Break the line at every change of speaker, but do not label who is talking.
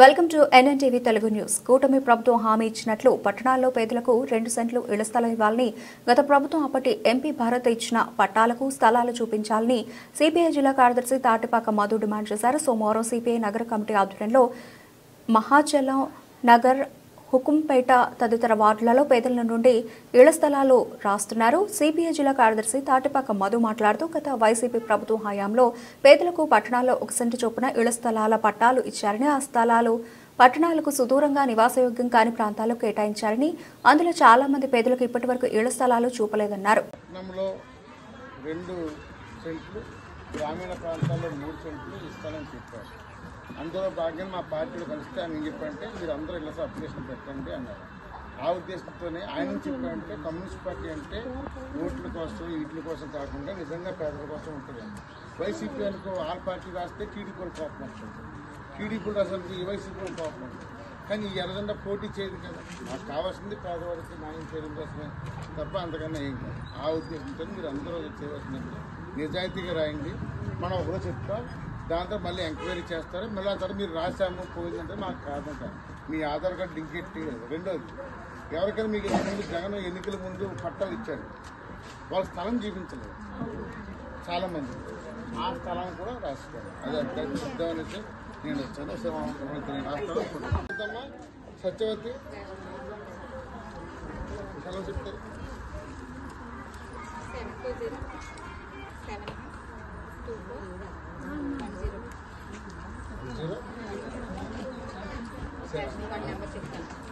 Welcome to NNTV Telugu news. కూటమి ప్రభుత్వం హామీ ఇచ్చినట్లు పట్టణాల్లో పేదలకు 2 సెంట్లు ఇళ్ల స్థలం ఇవ్వాలని, గత ప్రభుత్వం అప్పటి ఎంపీ భారత్ ఇచ్చిన పట్టాలకు స్థలాలు చూపించాలని సిపిఐ జిల్లా కార్యదర్శి తాటిపాక మధు డిమాండ్ చేశారు. సోమవారం సిపిఐ నగర కమిటీ ఆధ్వర్యంలో మహాచలం నగర్, హుకుంపేట తదితర వార్డులలో పేదల నుండి ఇళ్ల స్థలాలు రాస్తున్నారు. సిపిఐ జిల్లా కార్యదర్శి తాటిపాక మధు మాట్లాడుతూ, గత వైసీపీ ప్రభుత్వం హయాంలో పేదలకు పట్టణాల్లో 1 సెంటు చొప్పున ఇళ్ల స్థలాల పట్టాలు ఇచ్చారని, ఆ స్థలాలు పట్టణాలకు సుదూరంగా నివాసయోగ్యం కాని ప్రాంతాలకు కేటాయించారని, అందులో చాలా మంది పేదలకు ఇప్పటి వరకు ఇళ్ల స్థలాలు చూపలేదన్నారు.
గ్రామీణ ప్రాంతాల్లో 3 సెంట్లు ఇస్తానని చెప్పారు. అందులో భాగంగా మా పార్టీలో కలిస్తే ఆయన ఏం చెప్పారంటే, మీరు అందరూ ఇలా అప్లికేషన్ పెట్టండి అన్నారు. ఆ ఉద్దేశంతోనే ఆయన చెప్పారంటే, కమ్యూనిస్ట్ పార్టీ అంటే ఓట్ల కోసం వీటి కోసం కాకుండా నిజంగా పేదల కోసం ఉంటుంది. వైసీపీ అనుకో ఆల్ పార్టీ రాస్తే టీడీపీ కోపం వస్తుంది, టీడీపీ రాసినందుకు ఈ వైసీపీ కోపం వస్తుంది. కానీ ఈ ఎర్రజెండా పోటీ చేయదు కదా, నాకు కావాల్సింది పేదవారికి న్యాయం చేయడం కోసమే తప్ప అంతకన్నా ఏం కాదు. ఆ ఉద్దేశంతో మీరు అందరూ చేయవలసినది నిజాయితీగా రాయండి. మనం ఒకరోజు చెప్తాం, దాంతో మళ్ళీ ఎంక్వైరీ చేస్తారు. మళ్ళీ ఆ తర్వాత మీరు రాసాము పోయిందంటే మాకు కాదంటారు. మీ ఆధార్ కార్డు లింక్ ఎట్టి. రెండోది, ఎవరికైనా మీకు ముందు జగన్ ఎన్నికల ముందు పట్టాలు ఇచ్చాడు, వాళ్ళ స్థలం చూపించలేదు చాలామంది. ఆ స్థలం కూడా రాసుకోవాలి. అది అభ్యర్థి సిద్ధమనేసి నేను వచ్చాను. రాస్తాను. సత్యవతి సెలవు చెప్తారు.
724 1 నెంబర్ చెప్తాను.